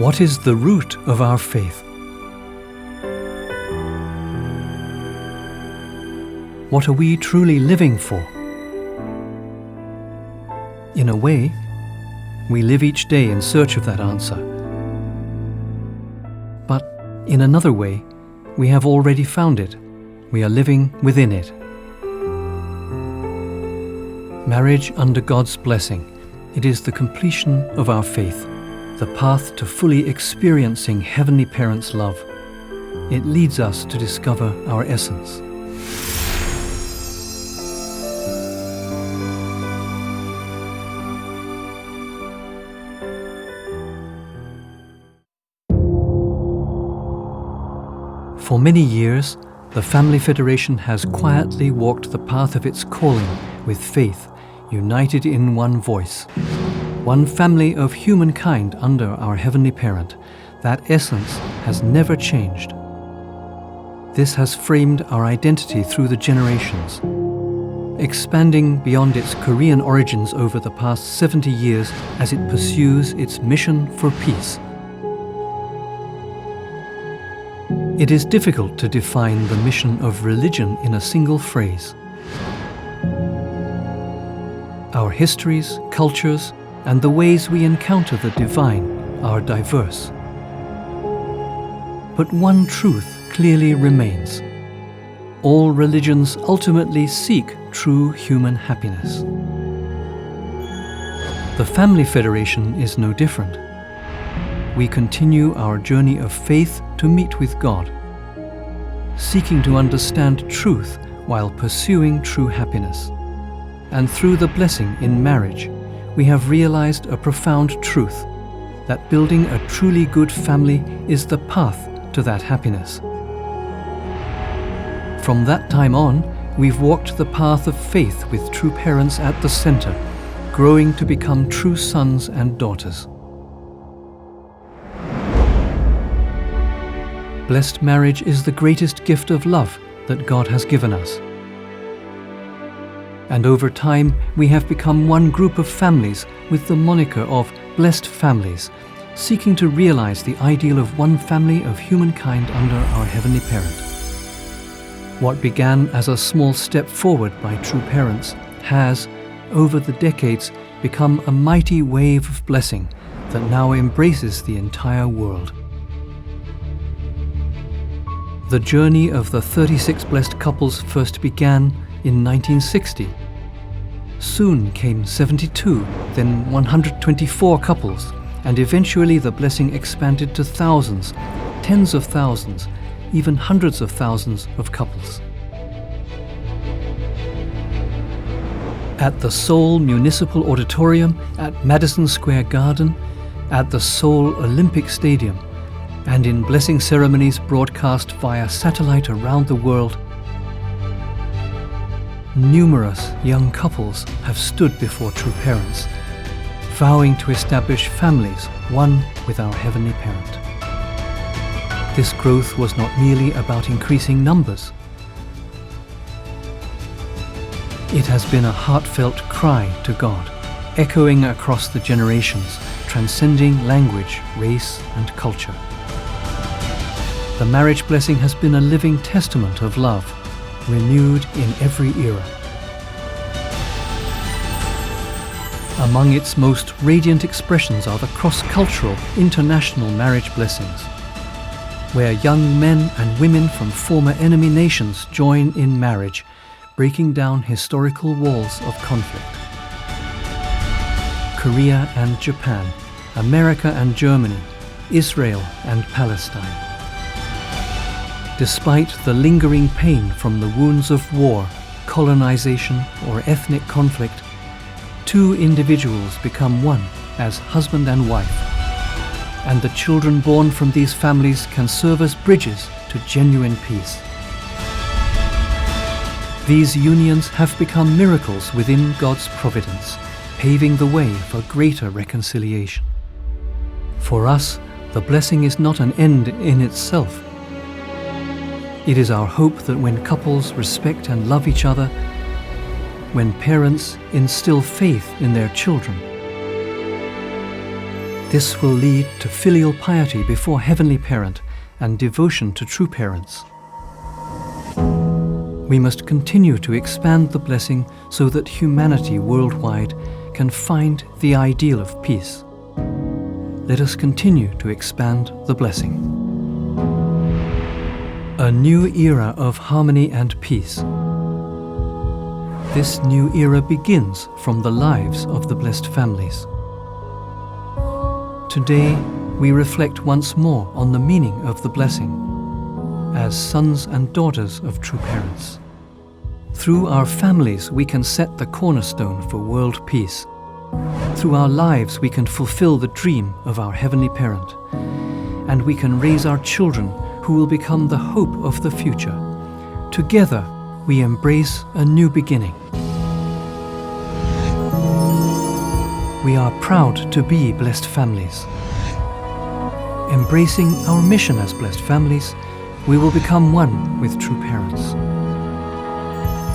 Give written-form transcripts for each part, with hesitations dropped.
What is the root of our faith? What are we truly living for? In a way, we live each day in search of that answer. But in another way, we have already found it. We are living within it. Marriage under God's blessing. It is the completion of our faith, the path to fully experiencing Heavenly Parents' love. It leads us to discover our essence. For many years, the Family Federation has quietly walked the path of its calling with faith, united in one voice. One family of humankind under our Heavenly Parent. That essence has never changed. This has framed our identity through the generations, expanding beyond its Korean origins over the past 70 years as it pursues its mission for peace. It is difficult to define the mission of religion in a single phrase. Our histories, cultures, and the ways we encounter the divine are diverse. But one truth clearly remains. All religions ultimately seek true human happiness. The Family Federation is no different. We continue our journey of faith to meet with God, seeking to understand truth while pursuing true happiness. And through the blessing in marriage, we have realized a profound truth, that building a truly good family is the path to that happiness. From that time on, we've walked the path of faith with true parents at the center, growing to become true sons and daughters. Blessed marriage is the greatest gift of love that God has given us. And over time, we have become one group of families with the moniker of blessed families, seeking to realize the ideal of one family of humankind under our Heavenly Parent. What began as a small step forward by true parents has, over the decades, become a mighty wave of blessing that now embraces the entire world. The journey of the 36 blessed couples first began in 1960. Soon came 72, then 124 couples, and eventually the blessing expanded to thousands, tens of thousands, even hundreds of thousands of couples. At the Seoul Municipal Auditorium, at Madison Square Garden, at the Seoul Olympic Stadium, and in blessing ceremonies broadcast via satellite around the world, numerous young couples have stood before true parents, vowing to establish families one with our Heavenly Parent. This growth was not merely about increasing numbers. It has been a heartfelt cry to God, echoing across the generations, transcending language, race, and culture. The marriage blessing has been a living testament of love, renewed in every era. Among its most radiant expressions are the cross-cultural, international marriage blessings, where young men and women from former enemy nations join in marriage, breaking down historical walls of conflict. Korea and Japan, America and Germany, Israel and Palestine. Despite the lingering pain from the wounds of war, colonization, or ethnic conflict, two individuals become one as husband and wife, and the children born from these families can serve as bridges to genuine peace. These unions have become miracles within God's providence, paving the way for greater reconciliation. For us, the blessing is not an end in itself. It is our hope that when couples respect and love each other, when parents instill faith in their children, This will lead to filial piety before Heavenly Parent and devotion to true parents. We must continue to expand the blessing so that humanity worldwide can find the ideal of peace. Let us continue to expand the blessing. A new era of harmony and peace. This new era begins from the lives of the blessed families. Today, we reflect once more on the meaning of the blessing as sons and daughters of true parents. Through our families, we can set the cornerstone for world peace. Through our lives, we can fulfill the dream of our Heavenly Parent. And we can raise our children who will become the hope of the future. Together, we embrace a new beginning. We are proud to be blessed families. Embracing our mission as blessed families, we will become one with true parents.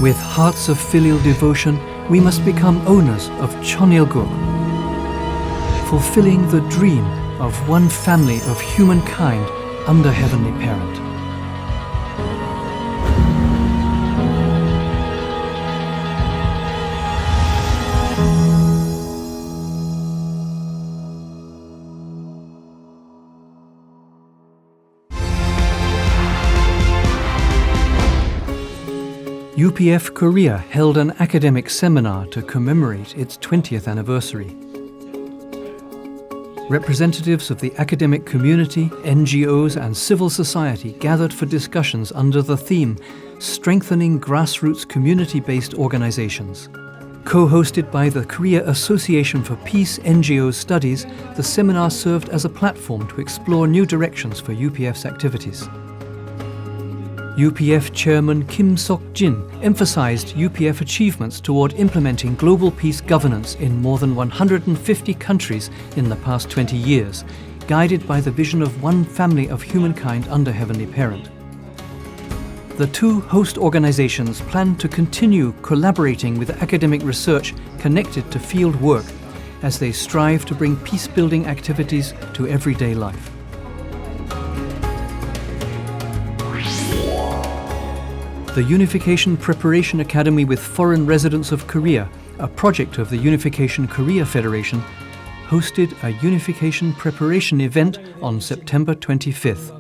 With hearts of filial devotion, we must become owners of Tong-il, fulfilling the dream of one family of humankind under Heavenly Parent. UPF Korea held an academic seminar to commemorate its 20th anniversary. Representatives of the academic community, NGOs and civil society gathered for discussions under the theme Strengthening Grassroots Community-Based Organizations. Co-hosted by the Korea Association for Peace NGO Studies, the seminar served as a platform to explore new directions for UPF's activities. UPF Chairman Kim Sok-jin emphasized UPF achievements toward implementing global peace governance in more than 150 countries in the past 20 years, guided by the vision of one family of humankind under Heavenly Parent. The two host organizations plan to continue collaborating with academic research connected to field work as they strive to bring peace-building activities to everyday life. The Unification Preparation Academy with Foreign Residents of Korea, a project of the Unification Korea Federation, hosted a Unification Preparation event on September 25th.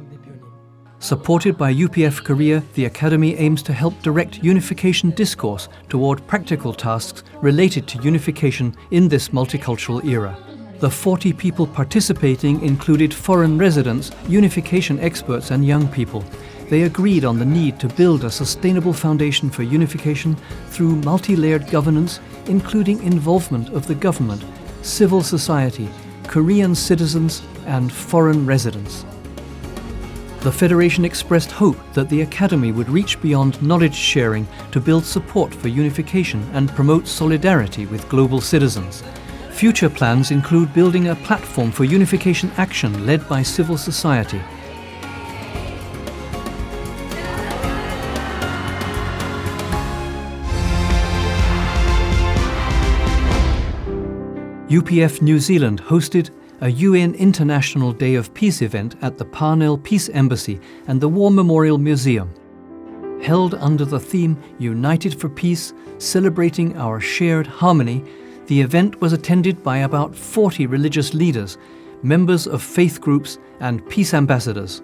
Supported by UPF Korea, the Academy aims to help direct unification discourse toward practical tasks related to unification in this multicultural era. The 40 people participating included foreign residents, unification experts and young people. They agreed on the need to build a sustainable foundation for unification through multi-layered governance, including involvement of the government, civil society, Korean citizens, and foreign residents. The Federation expressed hope that the Academy would reach beyond knowledge sharing to build support for unification and promote solidarity with global citizens. Future plans include building a platform for unification action led by civil society. UPF New Zealand hosted a UN International Day of Peace event at the Parnell Peace Embassy and the War Memorial Museum. Held under the theme United for Peace, Celebrating Our Shared Harmony, the event was attended by about 40 religious leaders, members of faith groups and peace ambassadors.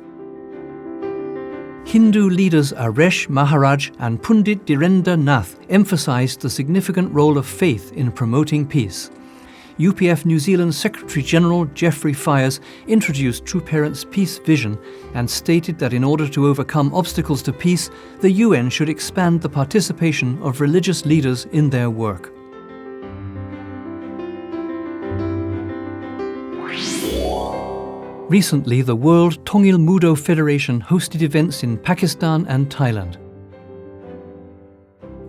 Hindu leaders Aresh Maharaj and Pundit Dhirendra Nath emphasized the significant role of faith in promoting peace. UPF New Zealand Secretary-General Geoffrey Fires introduced True Parents' peace vision and stated that in order to overcome obstacles to peace, the UN should expand the participation of religious leaders in their work. Recently, the World Tong-il Moo-do Federation hosted events in Pakistan and Thailand.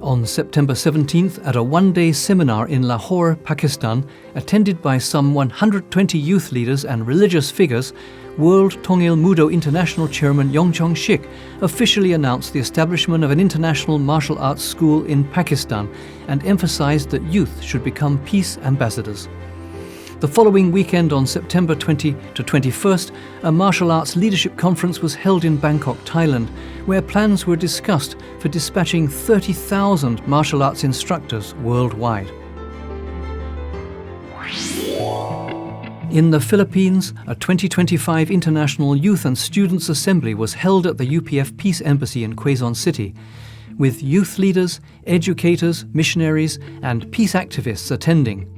On September 17th, at a one-day seminar in Lahore, Pakistan, attended by some 120 youth leaders and religious figures, World Tong-il Moo-do International Chairman Yongchong Shik officially announced the establishment of an international martial arts school in Pakistan and emphasized that youth should become peace ambassadors. The following weekend on September 20 to 21st, a martial arts leadership conference was held in Bangkok, Thailand, where plans were discussed for dispatching 30,000 martial arts instructors worldwide. In the Philippines, a 2025 International Youth and Students Assembly was held at the UPF Peace Embassy in Quezon City, with youth leaders, educators, missionaries, and peace activists attending.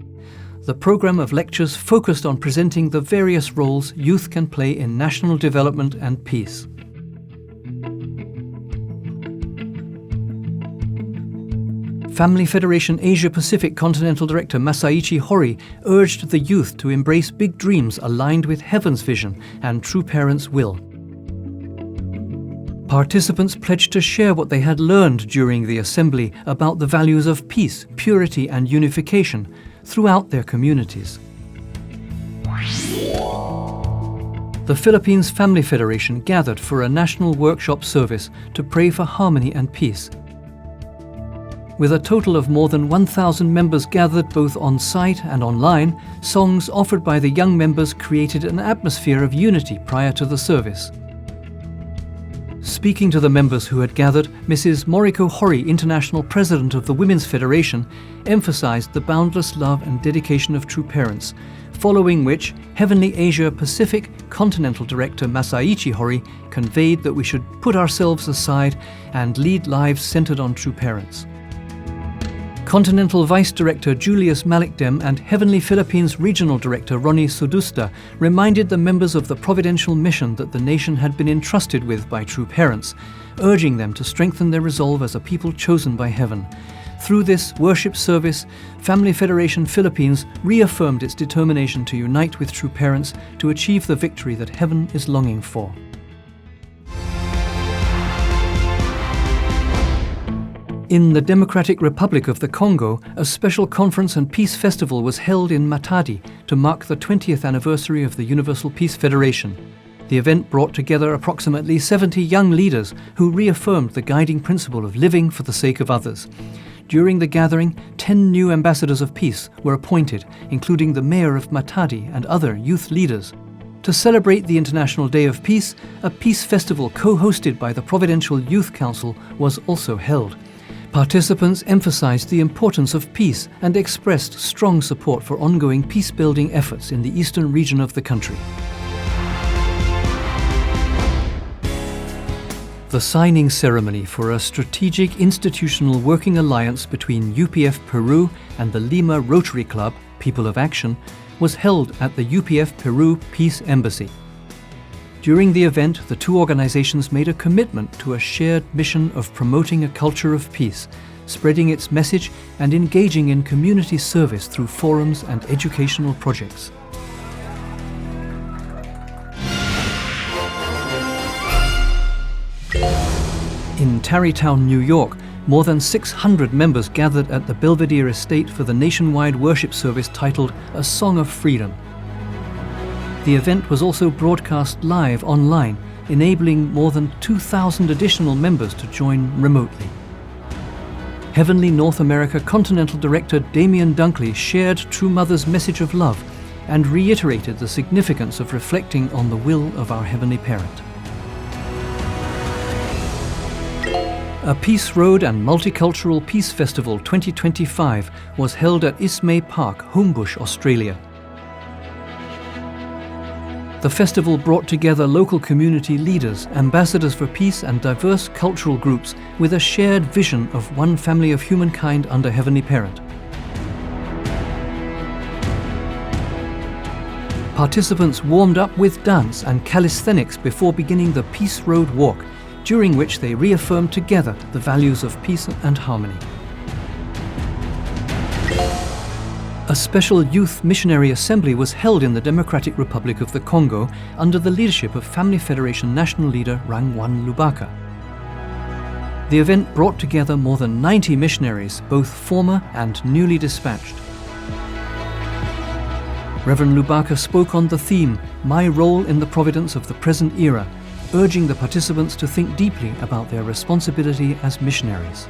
The program of lectures focused on presenting the various roles youth can play in national development and peace. Family Federation Asia Pacific Continental Director Masaichi Hori urged the youth to embrace big dreams aligned with Heaven's vision and True Parents' will. Participants pledged to share what they had learned during the assembly about the values of peace, purity, and unification throughout their communities. The Philippines Family Federation gathered for a national workshop service to pray for harmony and peace. With a total of more than 1,000 members gathered both on site and online, songs offered by the young members created an atmosphere of unity prior to the service. Speaking to the members who had gathered, Mrs. Moriko Hori, International President of the Women's Federation, emphasized the boundless love and dedication of true parents, following which Heavenly Asia Pacific Continental Director Masaichi Hori conveyed that we should put ourselves aside and lead lives centered on true parents. Continental Vice Director Julius Malikdem and Heavenly Philippines Regional Director Ronnie Sudusta reminded the members of the providential mission that the nation had been entrusted with by true parents, urging them to strengthen their resolve as a people chosen by Heaven. Through this worship service, Family Federation Philippines reaffirmed its determination to unite with true parents to achieve the victory that Heaven is longing for. In the Democratic Republic of the Congo, a special conference and peace festival was held in Matadi to mark the 20th anniversary of the Universal Peace Federation. The event brought together approximately 70 young leaders who reaffirmed the guiding principle of living for the sake of others. During the gathering, 10 new ambassadors of peace were appointed, including the mayor of Matadi and other youth leaders. To celebrate the International Day of Peace, a peace festival co-hosted by the Providential Youth Council was also held. Participants emphasized the importance of peace and expressed strong support for ongoing peace-building efforts in the eastern region of the country. The signing ceremony for a strategic institutional working alliance between UPF Peru and the Lima Rotary Club, People of Action, was held at the UPF Peru Peace Embassy. During the event, the two organizations made a commitment to a shared mission of promoting a culture of peace, spreading its message and engaging in community service through forums and educational projects. In Tarrytown, New York, more than 600 members gathered at the Belvedere Estate for the nationwide worship service titled A Song of Freedom. The event was also broadcast live online, enabling more than 2,000 additional members to join remotely. Heavenly North America Continental Director Damian Dunkley shared True Mother's message of love and reiterated the significance of reflecting on the will of our Heavenly Parent. A Peace Road and Multicultural Peace Festival 2025 was held at Ismay Park, Homebush, Australia. The festival brought together local community leaders, ambassadors for peace and diverse cultural groups with a shared vision of one family of humankind under Heavenly Parent. Participants warmed up with dance and calisthenics before beginning the Peace Road Walk, during which they reaffirmed together the values of peace and harmony. A special youth missionary assembly was held in the Democratic Republic of the Congo under the leadership of Family Federation national leader Rangwan Lubaka. The event brought together more than 90 missionaries, both former and newly dispatched. Reverend Lubaka spoke on the theme, My Role in the Providence of the Present Era, urging the participants to think deeply about their responsibility as missionaries.